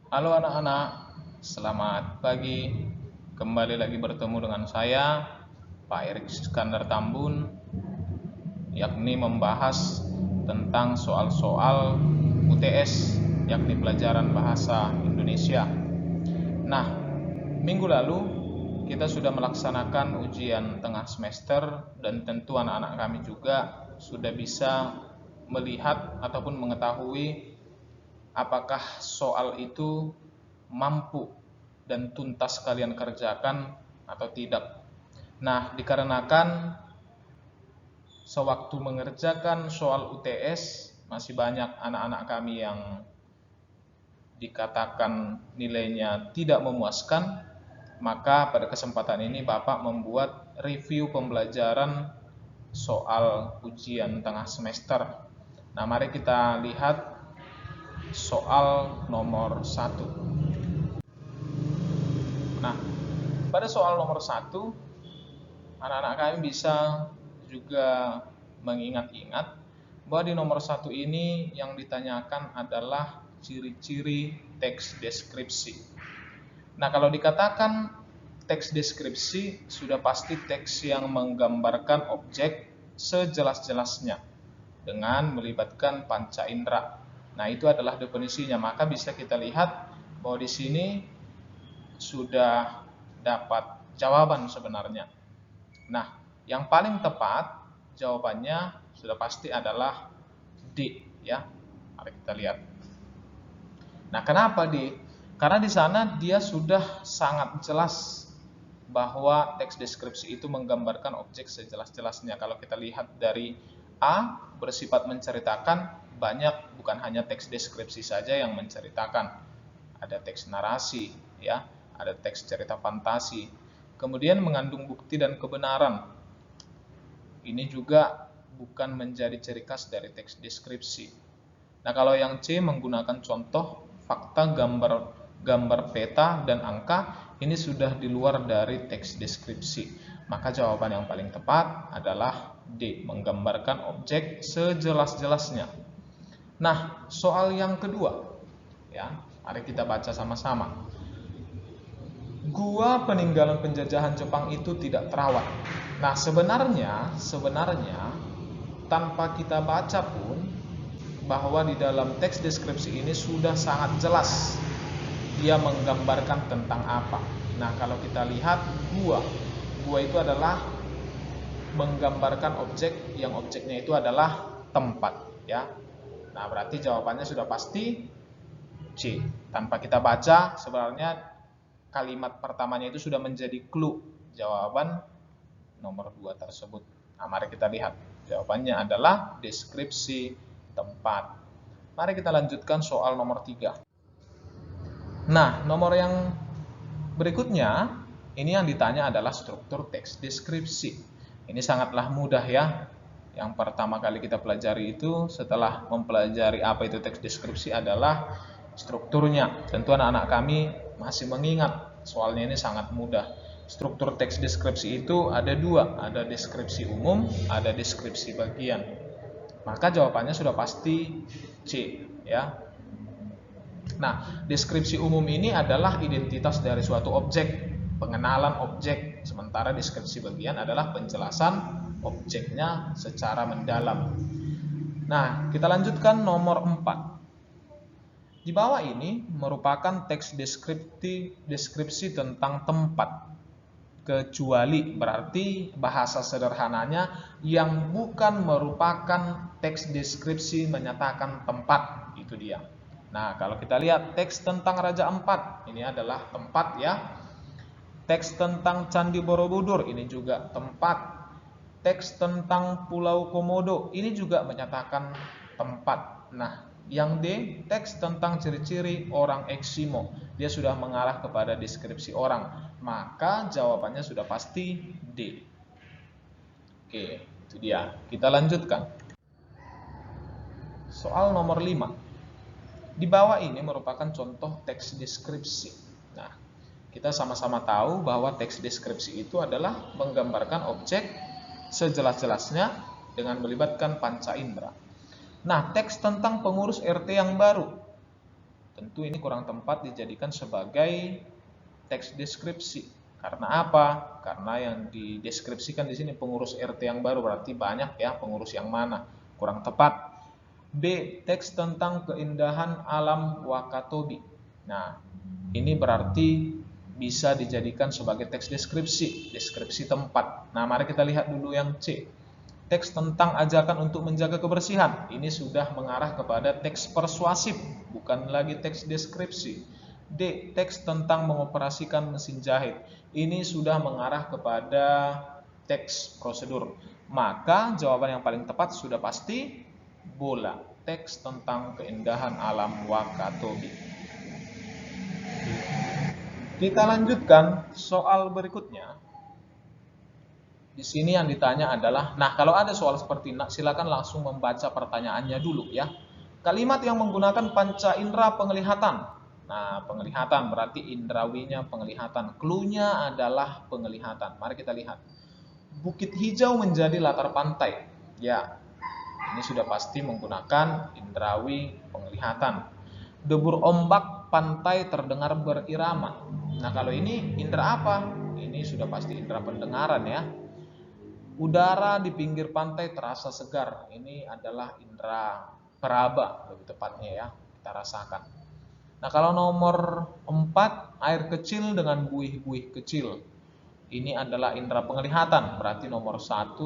Halo anak-anak, selamat pagi. Kembali lagi bertemu dengan saya, Pak Erik Iskandar Tambun, yakni membahas tentang soal-soal UTS, yakni pelajaran bahasa Indonesia. Nah, minggu lalu kita sudah melaksanakan ujian tengah semester dan tentu anak-anak kami juga sudah bisa melihat ataupun mengetahui apakah soal itu mampu dan tuntas kalian kerjakan atau tidak. Nah, dikarenakan sewaktu mengerjakan soal UTS masih banyak anak-anak kami yang dikatakan nilainya tidak memuaskan, maka pada kesempatan ini Bapak membuat review pembelajaran soal ujian tengah semester. Nah, mari kita lihat soal nomor 1. Nah, pada soal nomor 1, anak-anak kami bisa juga mengingat-ingat bahwa di nomor 1 ini yang ditanyakan adalah ciri-ciri teks deskripsi. Nah, kalau dikatakan teks deskripsi, sudah pasti teks yang menggambarkan objek sejelas-jelasnya dengan melibatkan panca indera. Nah, itu adalah definisinya. Maka bisa kita lihat bahwa di sini sudah dapat jawaban sebenarnya. Nah, yang paling tepat jawabannya sudah pasti adalah D, ya. Mari kita lihat. Nah, kenapa D? Karena di sana dia sudah sangat jelas bahwa teks deskripsi itu menggambarkan objek sejelas-jelasnya. Kalau kita lihat dari A bersifat menceritakan, banyak bukan hanya teks deskripsi saja yang menceritakan. Ada teks narasi, ya, ada teks cerita fantasi. Kemudian mengandung bukti dan kebenaran. Ini juga bukan menjadi ciri khas dari teks deskripsi. Nah, kalau yang C menggunakan contoh, fakta, gambar peta, dan angka, ini sudah di luar dari teks deskripsi. Maka jawaban yang paling tepat adalah D, menggambarkan objek sejelas-jelasnya. Nah, soal yang kedua, ya, mari kita baca sama-sama. Gua peninggalan penjajahan Jepang itu tidak terawat. Nah, sebenarnya tanpa kita baca pun bahwa di dalam teks deskripsi ini sudah sangat jelas dia menggambarkan tentang apa. Nah, kalau kita lihat gua itu adalah menggambarkan objek yang objeknya itu adalah tempat, ya. Nah, berarti jawabannya sudah pasti C. Tanpa kita baca, sebenarnya kalimat pertamanya itu sudah menjadi clue jawaban nomor 2 tersebut. Nah, mari kita lihat. Jawabannya adalah deskripsi tempat. Mari kita lanjutkan soal nomor 3. Nah, nomor yang berikutnya, ini yang ditanya adalah struktur teks deskripsi. Ini sangatlah mudah, ya. Yang pertama kali kita pelajari itu setelah mempelajari apa itu teks deskripsi adalah strukturnya. Tentu anak-anak kami masih mengingat, soalnya ini sangat mudah. Struktur teks deskripsi itu ada dua, ada deskripsi umum, ada deskripsi bagian. Maka jawabannya sudah pasti C, ya. Nah, deskripsi umum ini adalah identitas dari suatu objek, pengenalan objek, sementara deskripsi bagian adalah penjelasan objeknya secara mendalam. Nah, kita lanjutkan nomor 4. Di bawah ini merupakan teks deskripsi tentang tempat. Kecuali berarti bahasa sederhananya yang bukan merupakan teks deskripsi menyatakan tempat, itu dia. Nah, kalau kita lihat teks tentang Raja Ampat, ini adalah tempat, ya. Teks tentang Candi Borobudur, ini juga tempat. Teks tentang Pulau Komodo, ini juga menyatakan tempat. Nah, yang D, teks tentang ciri-ciri orang Eskimo, dia sudah mengarah kepada deskripsi orang. Maka jawabannya sudah pasti D. Oke, itu dia. Kita lanjutkan. Soal nomor 5. Di bawah ini merupakan contoh teks deskripsi. Nah, kita sama-sama tahu bahwa teks deskripsi itu adalah menggambarkan objek sejelas-jelasnya dengan melibatkan panca indera. Nah, teks tentang pengurus RT yang baru. tentu ini kurang tepat dijadikan sebagai teks deskripsi. Karena apa? Karena yang dideskripsikan di sini pengurus RT yang baru, berarti banyak ya, pengurus yang mana? Kurang tepat. B. Teks tentang keindahan alam Wakatobi. Nah, ini berarti bisa dijadikan sebagai teks deskripsi, deskripsi tempat. Nah, mari kita lihat dulu yang C. Teks tentang ajakan untuk menjaga kebersihan. Ini sudah mengarah kepada teks persuasif, bukan lagi teks deskripsi. D. Teks tentang mengoperasikan mesin jahit. Ini sudah mengarah kepada teks prosedur. Maka jawaban yang paling tepat sudah pasti bola. Teks tentang keindahan alam Wakatobi. Kita lanjutkan soal berikutnya. Di sini yang ditanya adalah, nah kalau ada soal seperti ini, silakan langsung membaca pertanyaannya dulu ya. Kalimat yang menggunakan panca indera penglihatan. Nah, penglihatan berarti indrawinya penglihatan. Cluenya adalah penglihatan. Mari kita lihat. Bukit hijau menjadi latar pantai. Ya, ini sudah pasti menggunakan indrawi penglihatan. Debur ombak pantai terdengar berirama. Nah, kalau ini indera apa? Ini sudah pasti indera pendengaran ya. Udara di pinggir pantai terasa segar. Ini adalah indera peraba lebih tepatnya ya, kita rasakan. Nah, kalau nomor 4, air kecil dengan buih-buih kecil. Ini adalah indera penglihatan, berarti nomor 1,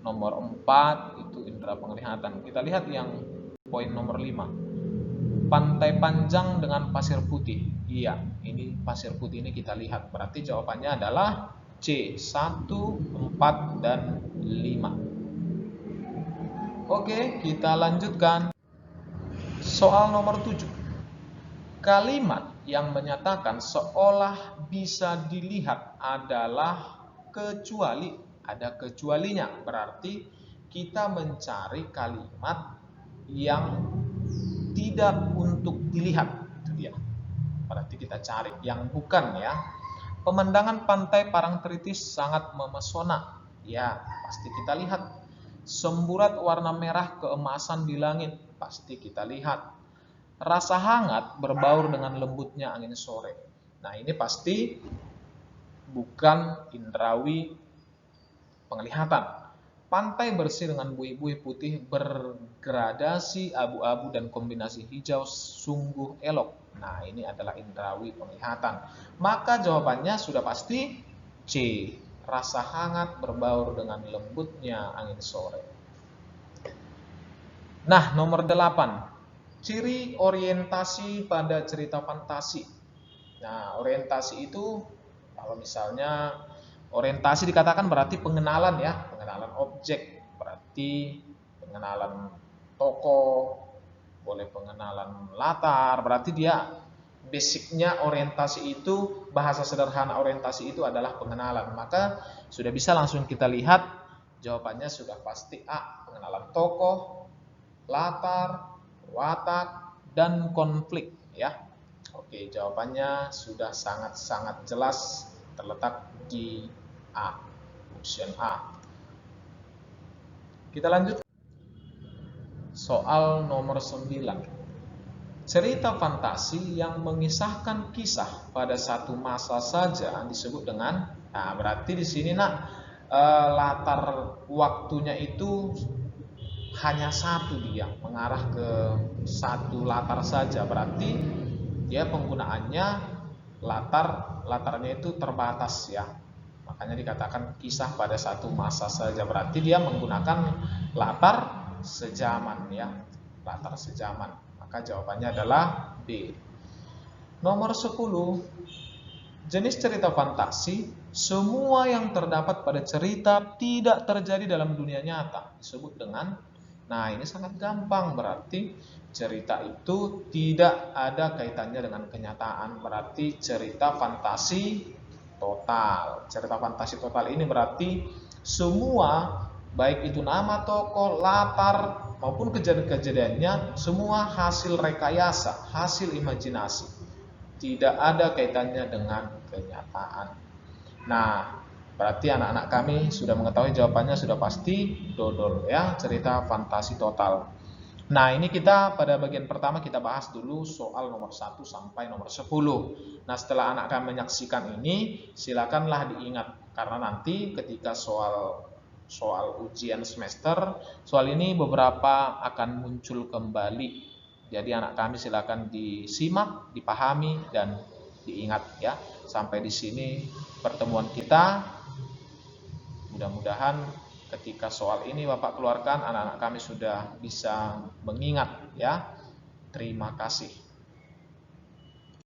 nomor 4 itu indera penglihatan. Kita lihat yang poin nomor 5. Pantai panjang dengan pasir putih. Iya, ini pasir putih ini kita lihat. Berarti jawabannya adalah C, 1, 4, dan 5. Oke, kita lanjutkan. Soal nomor 7. Kalimat yang menyatakan seolah bisa dilihat adalah kecuali. Ada kecualinya, berarti kita mencari kalimat yang tidak untuk dilihat. Itu dia. Berarti kita cari yang bukan ya. Pemandangan pantai Parangtritis sangat memesona. Ya, pasti kita lihat. Semburat warna merah keemasan di langit. Pasti kita lihat. Rasa hangat berbaur dengan lembutnya angin sore. Nah, ini pasti bukan indrawi penglihatan. Pantai bersih dengan buih-buih putih bergradasi abu-abu dan kombinasi hijau sungguh elok. Nah, ini adalah indrawi penglihatan. Maka jawabannya sudah pasti C. Rasa hangat berbaur dengan lembutnya angin sore. Nah, nomor 8. Ciri orientasi pada cerita fantasi. Nah, orientasi itu kalau misalnya orientasi dikatakan berarti pengenalan ya, pengenalan objek, berarti pengenalan tokoh, boleh pengenalan latar, berarti dia basicnya orientasi itu, bahasa sederhana orientasi itu adalah pengenalan. Maka sudah bisa langsung kita lihat jawabannya sudah pasti A, pengenalan tokoh, latar, watak, dan konflik ya. Oke, jawabannya sudah sangat-sangat jelas terletak di A, option A. Kita lanjut soal nomor 9. Cerita fantasi yang mengisahkan kisah pada satu masa saja disebut dengan, nah berarti di sini latar waktunya itu hanya satu, dia mengarah ke satu latar saja, berarti dia penggunaannya latarnya itu terbatas ya, makanya dikatakan kisah pada satu masa saja, berarti dia menggunakan latar sejaman ya, latar sejaman. Maka jawabannya adalah B. Nomor 10. Jenis cerita fantasi, semua yang terdapat pada cerita tidak terjadi dalam dunia nyata disebut dengan, nah ini sangat gampang, berarti cerita itu tidak ada kaitannya dengan kenyataan, berarti cerita fantasi total. Cerita fantasi total ini berarti semua, baik itu nama tokoh, latar, maupun kejadian-kejadiannya, semua hasil rekayasa, hasil imajinasi, tidak ada kaitannya dengan kenyataan. Nah, berarti anak-anak kami sudah mengetahui jawabannya sudah pasti dodol ya, cerita fantasi total. Nah, ini kita pada bagian pertama kita bahas dulu soal nomor 1 sampai nomor 10. Nah, setelah anak kami menyaksikan ini, silakanlah diingat karena nanti ketika soal ujian semester, soal ini beberapa akan muncul kembali. Jadi anak kami silakan disimak, dipahami dan diingat ya. Sampai di sini pertemuan kita. Mudah-mudahan ketika soal ini Bapak keluarkan, anak-anak kami sudah bisa mengingat ya. Terima kasih.